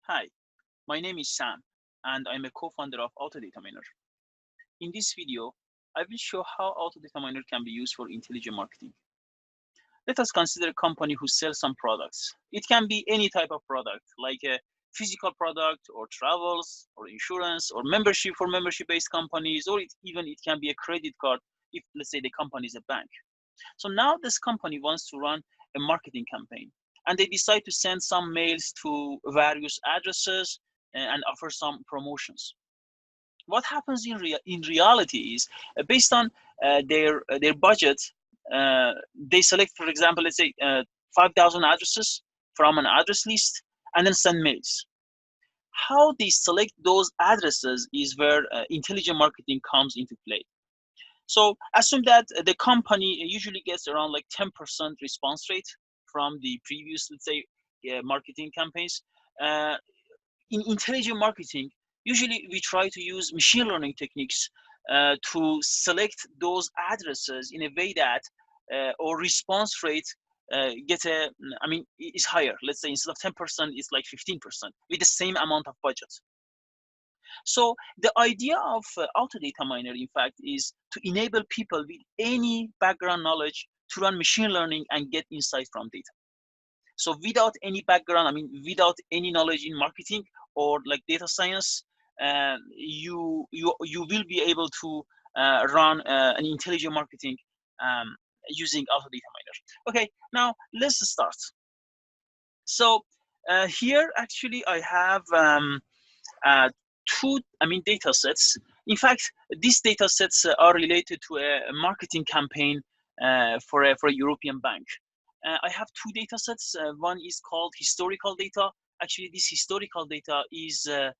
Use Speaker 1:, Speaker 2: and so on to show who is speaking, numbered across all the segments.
Speaker 1: Hi, my name is Sam, and I'm a co-founder of AutoDataMiner. In this video, I will show how AutoDataMiner can be used for intelligent marketing. Let us consider a company who sells some products. It can be any type of product, like a physical product, or travels, or insurance, or membership for membership-based companies, or even it can be a credit card if, let's say, the company is a bank. So now this company wants to run a marketing campaign, and they decide to send some mails to various addresses and offer some promotions. What happens in reality is based on their budget, they select, for example, let's say 5,000 addresses from an address list and then send mails. How they select those addresses is where intelligent marketing comes into play. So assume that the company usually gets around like 10% response rate from the previous, let's say, marketing campaigns. In intelligent marketing, usually we try to use machine learning techniques to select those addresses in a way that or response rate is higher. Let's say instead of 10%, it's like 15% with the same amount of budget. So the idea of AutoDataMiner, in fact, is to enable people with any background knowledge to run machine learning and get insight from data. So without any background, without any knowledge in marketing or like data science, you will be able to run an intelligent marketing using AutoDataMiner. Okay, now let's start. So here actually I have two data sets. In fact, these data sets are related to a marketing campaign for a European bank. I have two data sets. One is called historical data. Actually, this historical data is, if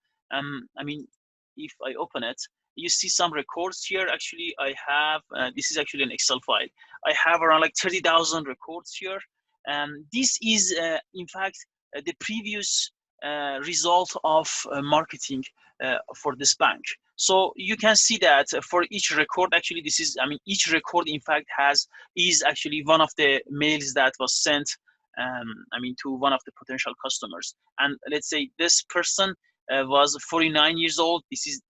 Speaker 1: I open it, you see some records here. Actually, I have, this is actually an Excel file. I have around like 30,000 records here. This is, in fact, the previous result of marketing for this bank. So you can see that for each record, actually, this is, each record, in fact, is actually one of the mails that was sent, to one of the potential customers. And let's say this person was 49 years old. This is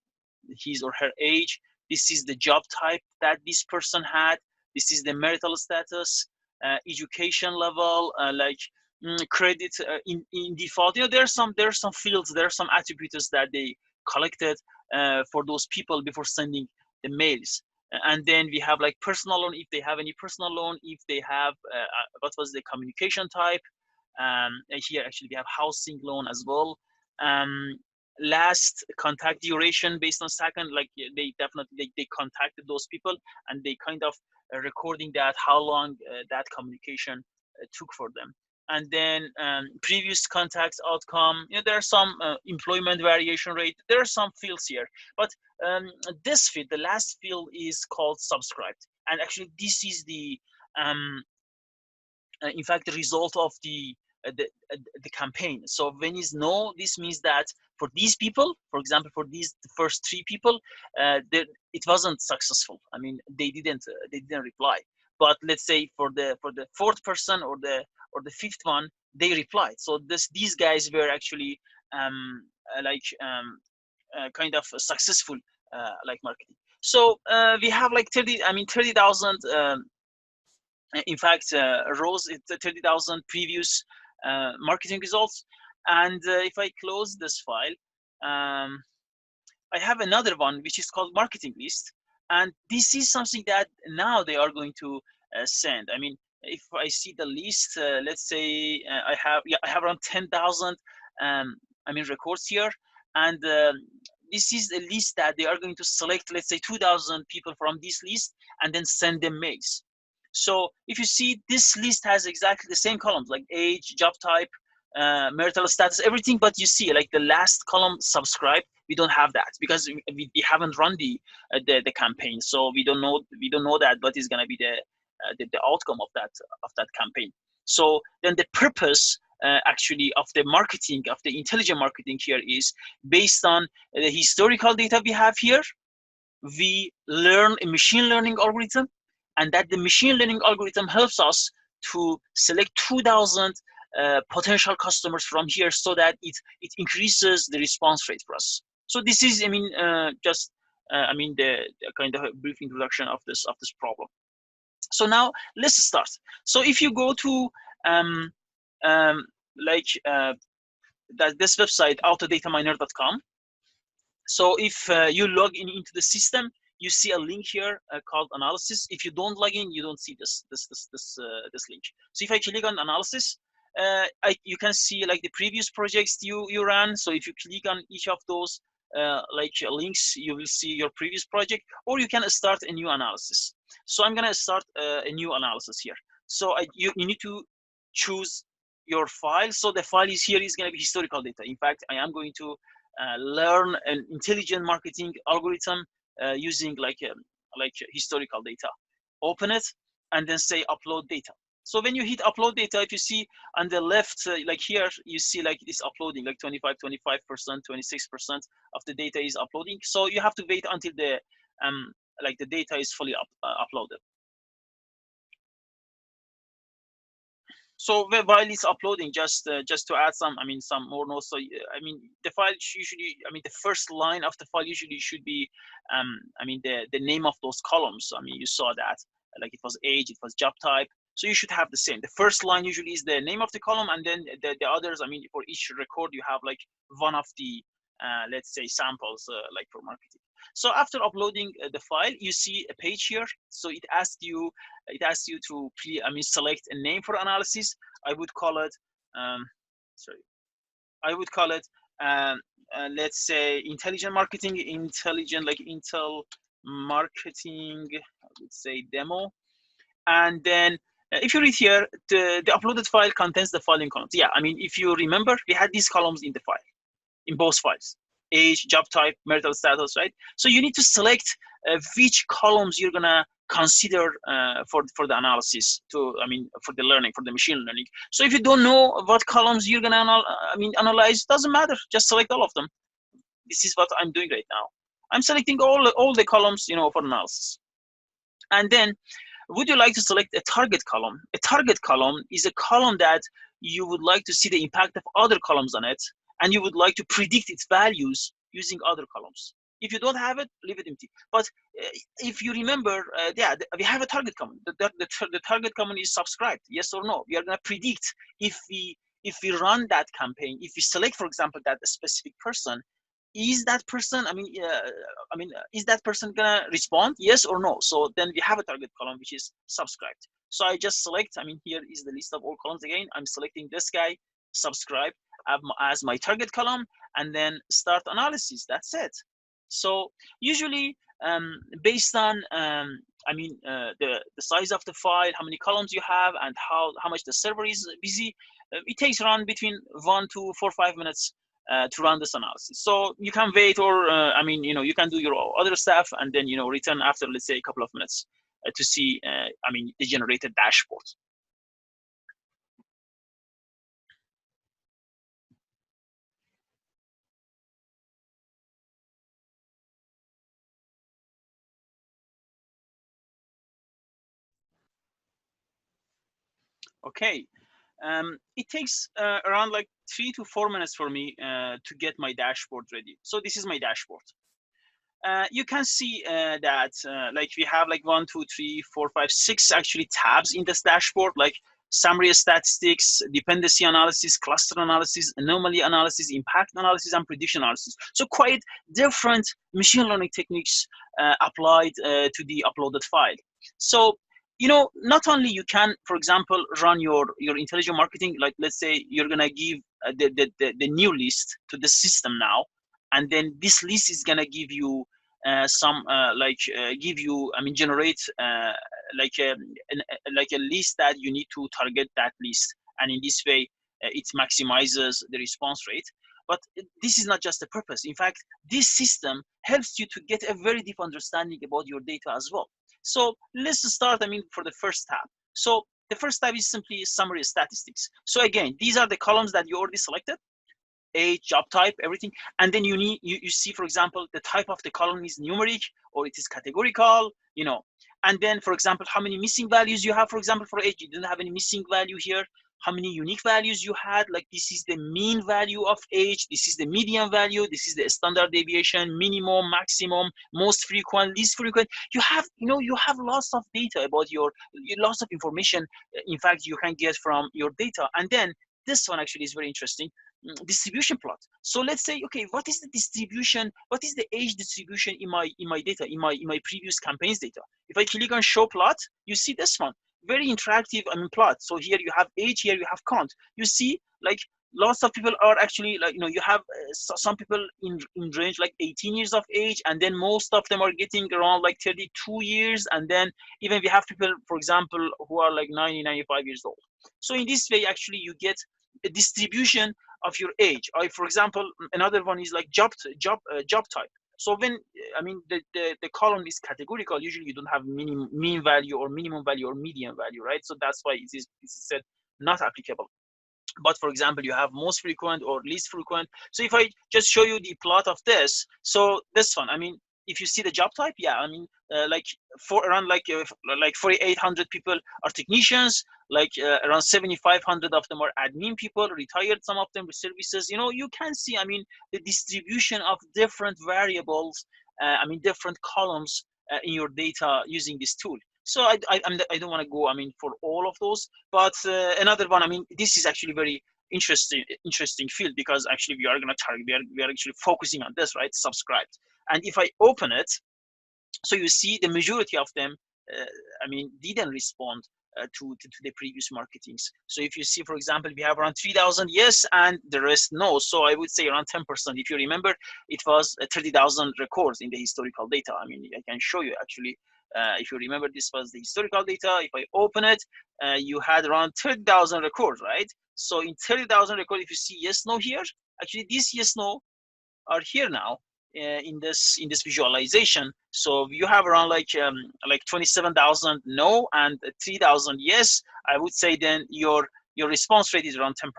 Speaker 1: his or her age. This is the job type that this person had. This is the marital status, education level, credit in default. There are some fields, there are some attributes that they collected for those people before sending the mails. And then we have like personal loan, if they have any personal loan, if they have what was the communication type. Here actually we have housing loan as well. Last contact duration based on second, like they definitely they contacted those people and they kind of recording that how long that communication took for them. And then previous contacts outcome. There are some employment variation rate. There are some fields here, but this field, the last field, is called subscribed, and actually this is the in fact the result of the campaign. So when is no, this means that for these people, for example, for these first three people, it wasn't successful. They didn't reply. But let's say for the fourth person or the fifth one, they replied. So these guys were actually kind of successful like marketing. So we have like 30,000 in fact rows, it's 30,000 previous marketing results. And if I close this file, I have another one which is called marketing list, and this is something that now they are going to send. If I see the list, let's say I have around 10,000 records here, and this is a list that they are going to select, let's say 2,000 people from this list and then send them mails. So if you see, this list has exactly the same columns, like age, job type, marital status, everything, but you see like the last column, subscribe, we don't have that because we haven't run the campaign, so we don't know that what is going to be the outcome of that campaign. So then the purpose actually of the marketing, of the intelligent marketing here, is based on the historical data we have here. We learn a machine learning algorithm, and that the machine learning algorithm helps us to select 2,000 potential customers from here, so that it increases the response rate for us. So this is, I mean, just the kind of a brief introduction of this problem. So now let's start. So if you go to like this website, AutoDataMiner.com. So if you log in into the system, you see a link here called analysis. If you don't log in, you don't see this link. So if I click on analysis, you can see like the previous projects you ran. So if you click on each of those like links, you will see your previous project, or you can start a new analysis. So I'm gonna start a new analysis here. So you need to choose your file. So the file is here is gonna be historical data. In fact, I am going to learn an intelligent marketing algorithm using like historical data. Open it and then say upload data. So when you hit upload data, if you see on the left, like here, you see like it's uploading, like 25%, 26% of the data is uploading. So you have to wait until the like the data is fully uploaded. So while it's uploading, just to add some more notes. So the file usually, the first line of the file usually should be the name of those columns. You saw that, like it was age, it was job type. So you should have the same. The first line usually is the name of the column, and then the others, for each record you have like one of the let's say samples like for marketing. So after uploading the file, you see a page here. So it asks you to select a name for analysis. I would call it let's say intelligent marketing, Intel marketing, I would say demo. And then if you read here, the uploaded file contains the following columns. Yeah, if you remember, we had these columns in the file, in both files: age, job type, marital status, right? So you need to select which columns you're gonna consider for the analysis, for the learning, for the machine learning. So if you don't know what columns you're gonna analyze, doesn't matter. Just select all of them. This is what I'm doing right now. I'm selecting all the columns, for analysis. And then, would you like to select a target column? A target column is a column that you would like to see the impact of other columns on it, and you would like to predict its values using other columns. If you don't have it, leave it empty. But if you remember, we have a target column. The target column is subscribed, yes or no. We are going to predict if we run that campaign, if we select, for example, that specific person, is that person is that person gonna respond, yes or no? So then we have a target column which is subscribed. So I just select, here is the list of all columns again. I'm selecting this guy, subscribe, as my target column, and then start analysis. That's it. So usually based on the size of the file, how many columns you have, and how much the server is busy, it takes around between 1 to 4 or 5 minutes to run this analysis. So you can wait, or you can do your other stuff, and then return after, let's say, a couple of minutes to see the generated dashboard. Okay, it takes around like 3 to 4 minutes for me to get my dashboard ready. So this is my dashboard. You can see that like we have like 1, 2, 3, 4, 5, 6 actually tabs in this dashboard, like summary statistics, dependency analysis, cluster analysis, anomaly analysis, impact analysis, and prediction analysis. So quite different machine learning techniques applied to the uploaded file. So not only you can, for example, run your intelligent marketing, like let's say you're gonna give the new list to the system now, and then this list is gonna give you generate like a list that you need to target that list, and in this way it maximizes the response rate. But this is not just the purpose. In fact, this system helps you to get a very deep understanding about your data as well. So let's start for the first tab. So the first tab is simply summary statistics. So again, these are the columns that you already selected: age, job type, everything. And then you see, for example, the type of the column is numeric or it is categorical, And then, for example, how many missing values you have. For example, for age, you didn't have any missing value here. How many unique values you had, like this is the mean value of age, this is the median value, this is the standard deviation, minimum, maximum, most frequent, least frequent. You have, you have lots of data about lots of information, in fact, you can get from your data. And then this one actually is very interesting, distribution plot. So let's say, okay, what is the distribution, what is the age distribution in my data, in my previous campaigns data? If I click on show plot, you see this one, very interactive, plot. So here you have age, here you have count. You see, like, lots of people are actually, like, you have some people in range like 18 years of age, and then most of them are getting around like 32 years, and then even we have people, for example, who are like 95 years old. So in this way, actually, you get a distribution of your age. For example, another one is like job type. So when, the column is categorical, usually you don't have mean value or minimum value or median value, right? So that's why it is said not applicable. But for example, you have most frequent or least frequent. So if I just show you the plot of this, so this one, if you see the job type, yeah, like around like 4,800 people are technicians, like around 7,500 of them are admin people, retired, some of them with services. You can see, the distribution of different variables, different columns in your data using this tool. So I don't want to go, for all of those, but another one, this is actually very interesting field, because actually we are going to target, we are actually focusing on this, right? Subscribed. And if I open it, so you see the majority of them, didn't respond to the previous marketings. So if you see, for example, we have around 3,000 yes, and the rest no. So I would say around 10%. If you remember, it was 30,000 records in the historical data. I can show you actually. If you remember, this was the historical data. If I open it, you had around 30,000 records, right? So in 30,000 records, if you see yes, no here, actually this yes, no are here now in this visualization. So you have around like 27,000 no and 3,000 yes. I would say then your response rate is around 10%.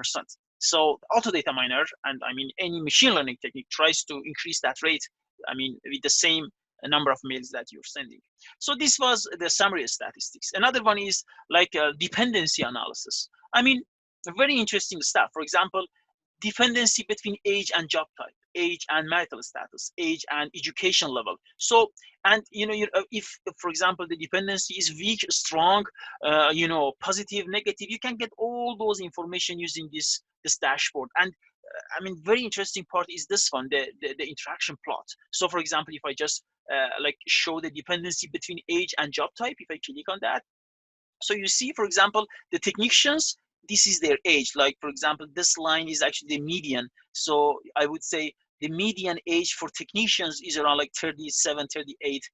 Speaker 1: So AutoDataMiner and any machine learning technique tries to increase that rate, with the same number of mails that you're sending. So this was the summary statistics. Another one is like dependency analysis. Very interesting stuff. For example, dependency between age and job type, age and marital status, age and education level. So, and if, for example, the dependency is weak, strong, positive, negative, you can get all those information using this dashboard. And very interesting part is this one, the interaction plot. So for example, if I just like show the dependency between age and job type, if I click on that, so you see, for example, the technicians, this is their age. Like, for example, this line is actually the median. So I would say the median age for technicians is around like 37, 38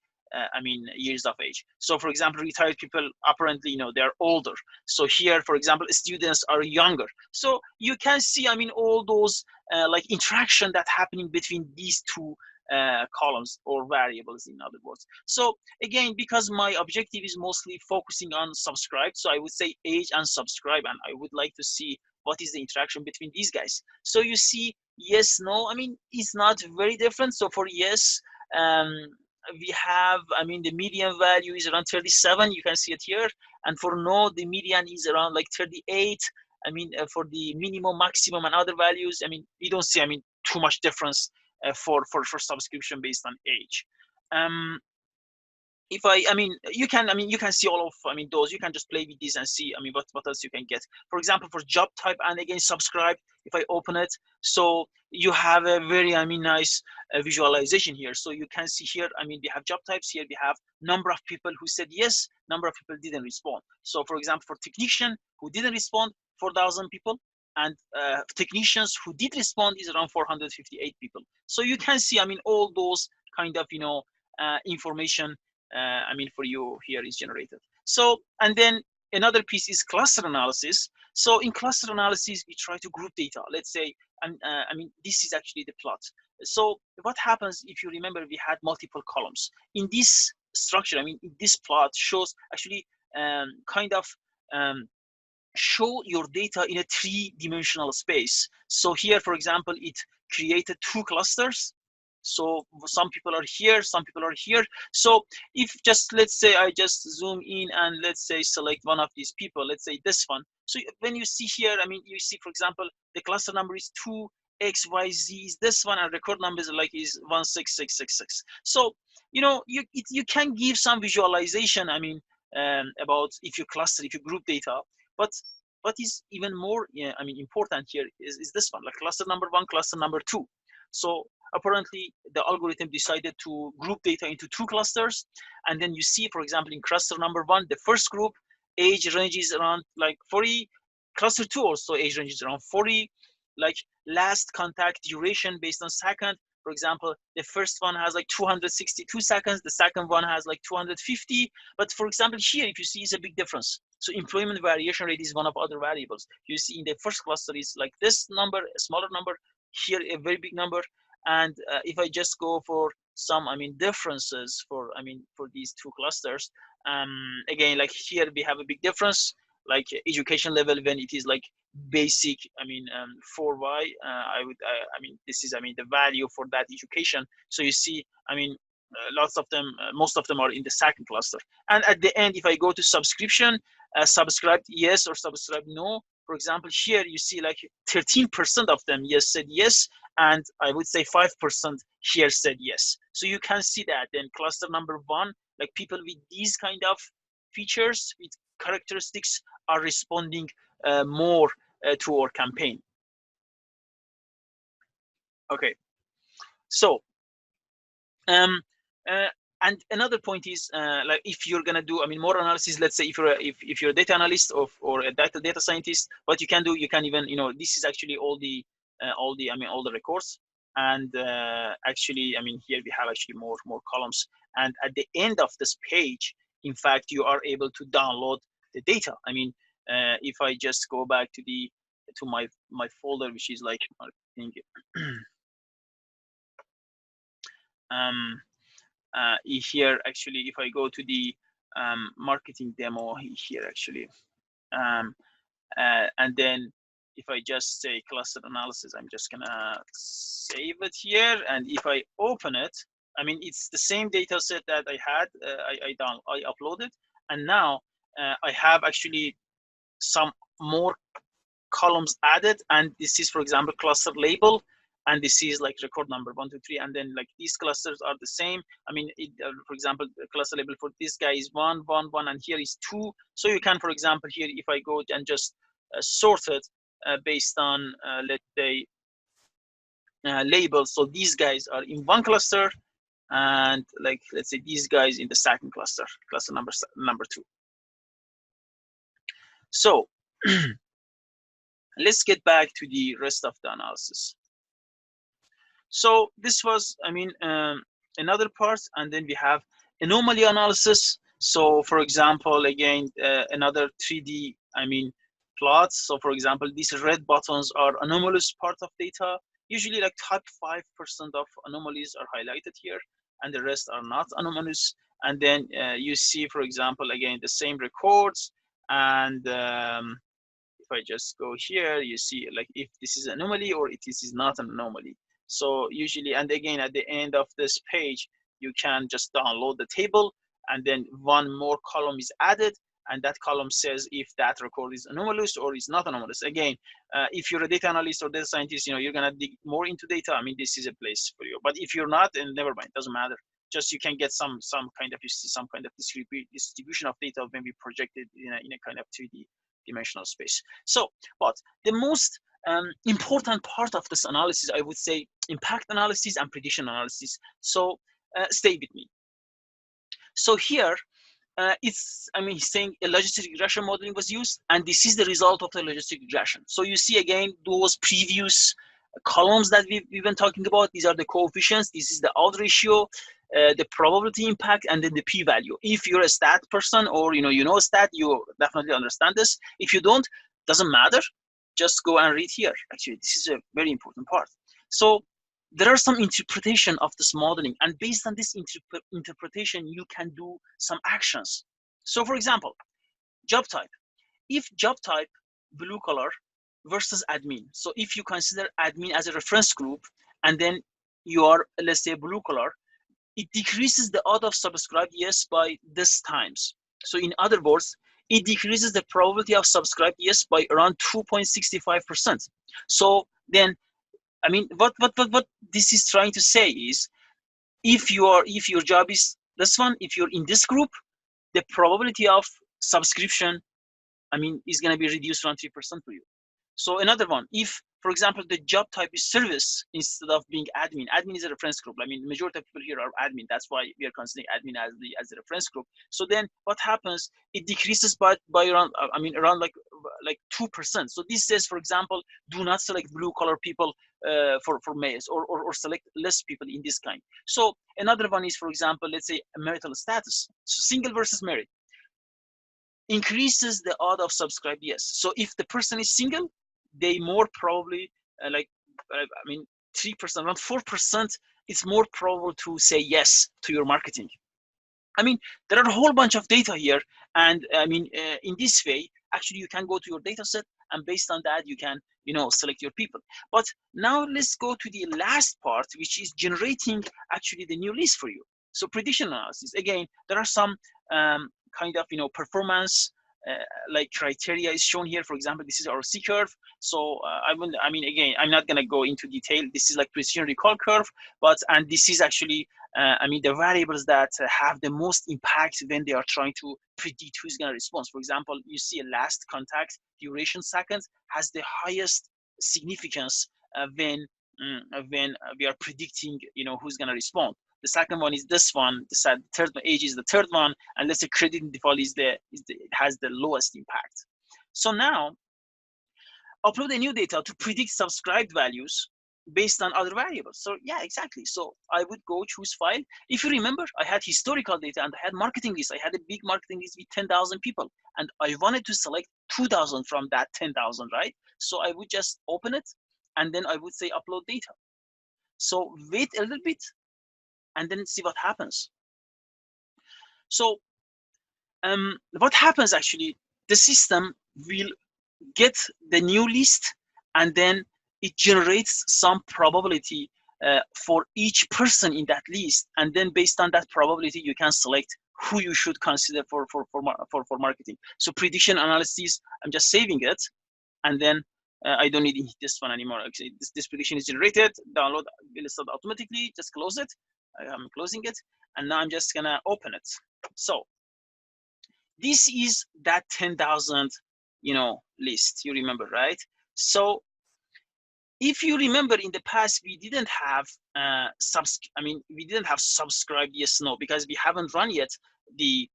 Speaker 1: years of age. So for example, retired people, apparently, they're older. So here, for example, students are younger. So you can see, all those like interaction that happening between these two columns or variables, in other words. So again, because my objective is mostly focusing on subscribe, so I would say age and subscribe, and I would like to see what is the interaction between these guys. So you see, yes, no, it's not very different. So for yes, we have, the median value is around 37, you can see it here. And for no, the median is around like 38. For the minimum, maximum, and other values, you don't see, too much difference for subscription based on age. If you can see all of those. You can just play with these and see what else you can get. For example, for job type, and again subscribe, if I open it, so you have a very nice visualization here. So you can see here, we have job types. Here we have number of people who said yes, number of people didn't respond. So for example, for technician who didn't respond, 4,000 people, and technicians who did respond is around 458 people. So you can see, all those kind of information for you here is generated. So, and then another piece is cluster analysis. So in cluster analysis, we try to group data. Let's say, this is actually the plot. So what happens, if you remember, we had multiple columns in this structure. This plot shows actually kind of show your data in a three-dimensional space. So here, for example, it created two clusters. So some people are here, some people are here. So if just, let's say I just zoom in and let's say select one of these people, let's say this one. So when you see here, I mean, you see, for example, the cluster number is 2, XYZ is this one, and record number is like is 16666. So, you know, you can give some visualization, I mean, about if you cluster, if you group data, but what is even more, yeah, I mean, important here is this one, like cluster number 1, cluster number 2. So apparently the algorithm decided to group data into 2 clusters, and then you see, for example, in cluster number 1, the first group age range is around like 40, cluster 2 also age range is around 40, like last contact duration based on second. For example, the first one has like 262 seconds, the second one has like 250. But for example, here, if you see, it's a big difference. So employment variation rate is one of other variables. You see in the first cluster is like this number, a smaller number, here a very big number. And if I just go for some, I mean, differences for, I mean, for these 2 clusters, again, like here we have a big difference, like education level when it is like basic, I mean, 4y, I mean, this is, I mean, the value for that education. So you see, I mean, lots of them, most of them are in the second cluster. And at the end, if I go to subscription, subscribed yes or subscribed no, for example, here you see like 13% of them yes said yes, and I would say 5% here said yes. So you can see that then cluster number 1, like people with these kind of features, with characteristics, are responding more to our campaign. Okay, so and another point is like if you're gonna do, I mean, more analysis. Let's say if you're a data analyst or a data scientist, what you can do, you can even, you know, this is actually all the I mean, all the records. And actually, I mean, here we have actually more columns. And at the end of this page, in fact, you are able to download the data. I mean, if I just go back to my folder, which is like marketing, here actually, if I go to the marketing demo here actually, and then if I just say cluster analysis, I'm just gonna save it here, and if I open it, I mean, it's the same data set that I had, I uploaded, and now I have actually some more columns added, and this is, for example, cluster label, and this is like record number 1, 2, 3, and then like these clusters are the same. I mean, for example, the cluster label for this guy is 1, 1, 1, and here is 2. So you can, for example, here, if I go and just sort it based on let's say labels, so these guys are in 1 cluster, and like let's say these guys in the second cluster, cluster number 2. So let's get back to the rest of the analysis. So this was, I mean, another part, and then we have anomaly analysis. So for example, again, another 3D, I mean, plots. So for example, these red buttons are anomalous part of data. Usually like top 5% of anomalies are highlighted here, and the rest are not anomalous. And then you see, for example, again, the same records. And if I just go here, you see like if this is an anomaly or if this is not an anomaly. So usually, and again, at the end of this page, you can just download the table, and then 1 more column is added, and that column says if that record is anomalous or is not anomalous. Again, if you're a data analyst or data scientist, you know, you're gonna dig more into data. I mean, this is a place for you. But if you're not, then never mind, doesn't matter. Just you can get some kind of, you see some kind of distribution of data maybe projected in a kind of 3D dimensional space. So, but the most important part of this analysis, I would say, impact analysis and prediction analysis. So stay with me. So here, it's, I mean, he's saying a logistic regression modeling was used, and this is the result of the logistic regression. So you see again those previous columns that we've been talking about. These are the coefficients. This is the odds ratio, the probability impact, and then the p-value. If you're a stat person, or you know stat, you definitely understand this. If you don't, doesn't matter. Just go and read here. Actually, this is a very important part. So there are some interpretation of this modeling, and based on this interpretation, you can do some actions. So for example, job type. If job type blue collar versus admin, so if you consider admin as a reference group, and then you are, let's say, blue color, it decreases the odds of subscribed yes by this times. So in other words, it decreases the probability of subscribed yes by around 2.65%. So then, I mean, what this is trying to say is, if your job is this one, if you're in this group, the probability of subscription, I mean, is going to be reduced around 3% for you. So another one, if, for example, the job type is service instead of being admin. Admin is a reference group. I mean, the majority of people here are admin. That's why we are considering admin as the reference group. So then what happens? It decreases by around, I mean, around like 2%. So this says, for example, do not select blue collar people for males, or select less people in this kind. So another one is, for example, let's say marital status. So single versus married increases the odds of subscribed yes. So if the person is single, they more probably I mean 3%, around 4%, it's more probable to say yes to your marketing. I mean, there are a whole bunch of data here, and I mean, in this way, actually, you can go to your data set, and based on that, you can, select your people. But now let's go to the last part, which is generating actually the new list for you. So prediction analysis. Again, there are some kind of, performance like criteria is shown here. For example, this is our C curve. So I mean, again, I'm not gonna go into detail. This is like precision recall curve, and this is actually I mean, the variables that have the most impact when they are trying to predict who's going to respond. For example, you see a last contact duration seconds has the highest significance when we are predicting, who's going to respond. The second one is this one. The third one, age, is the third one, and let's say credit default it has the lowest impact. So now, upload the new data to predict subscribed values based on other variables. So yeah, exactly. So I would go choose file. If you remember, I had historical data and I had marketing list. I had a big marketing list with 10,000 people, and I wanted to select 2,000 from that 10,000, right? So I would just open it, and then I would say upload data. So wait a little bit, and then see what happens. So what happens actually, the system will get the new list, and then it generates some probability for each person in that list, and then based on that probability, you can select who you should consider for marketing. So prediction analysis, I'm just saving it, and then I don't need this one anymore. Actually, this prediction is generated. Download will start automatically. Just close it. I'm closing it, and now I'm just gonna open it. So this is that 10,000 list, you remember, right? So if you remember, in the past we didn't have we didn't have subscribe yes no, because we haven't run yet the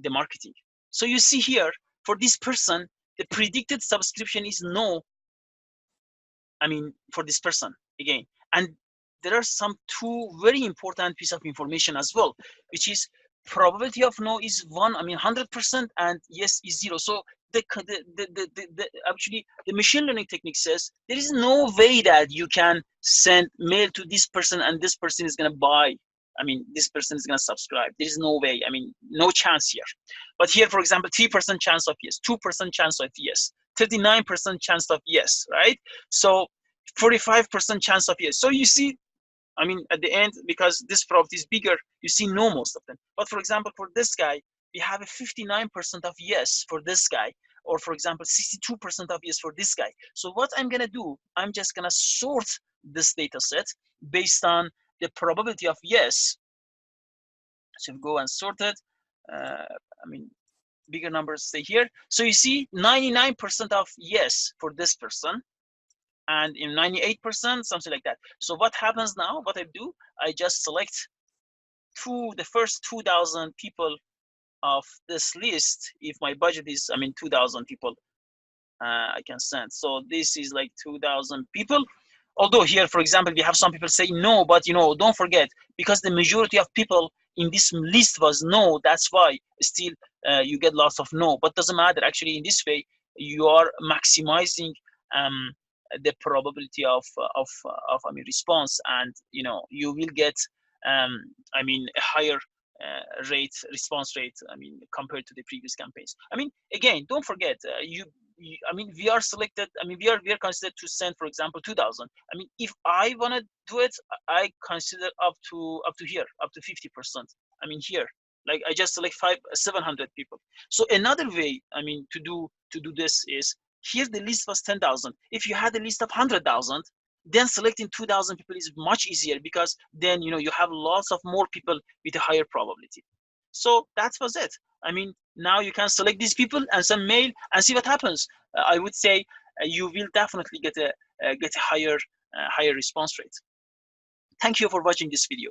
Speaker 1: marketing. So you see here, for this person, the predicted subscription is no, I mean, for this person again. And there are some two very important piece of information as well, which is probability of no is 100%, and yes is 0. So actually the machine learning technique says there is no way that you can send mail to this person and this person is going to buy. I mean, this person is going to subscribe. There is no way. I mean, no chance here. But here, for example, 3% chance of yes, 2% chance of yes, 39% chance of yes, right? So 45% chance of yes. So you see, I mean, at the end, because this probability is bigger, you see no most of them. But for example, for this guy, we have a 59% of yes for this guy, or for example, 62% of yes for this guy. So what I'm gonna do, I'm just gonna sort this data set based on the probability of yes. So go and sort it. I mean, bigger numbers stay here. So you see 99% of yes for this person, and in 98%, something like that. So what happens now? What I do, I just select the first 2,000 people of this list. If my budget is, 2,000 people, I can send. So this is like 2,000 people. Although here, for example, we have some people say no, but don't forget, because the majority of people in this list was no, that's why still you get lots of no. But doesn't matter. Actually, in this way, you are maximizing the probability of response, and you will get a higher response rate, compared to the previous campaigns. Again, don't forget, I mean, we are selected. I mean, we are considered to send, for example, 2,000. I mean, if I want to do it, I consider up to here, up to 50%. I mean, here, like I just select 700 people. So another way, I mean, to do this is, here the list was 10,000. If you had a list of 100,000, then selecting 2,000 people is much easier, because then you have lots of more people with a higher probability. So that was it. I mean, now you can select these people and send mail and see what happens. I would say you will definitely get a higher response rate. Thank you for watching this video.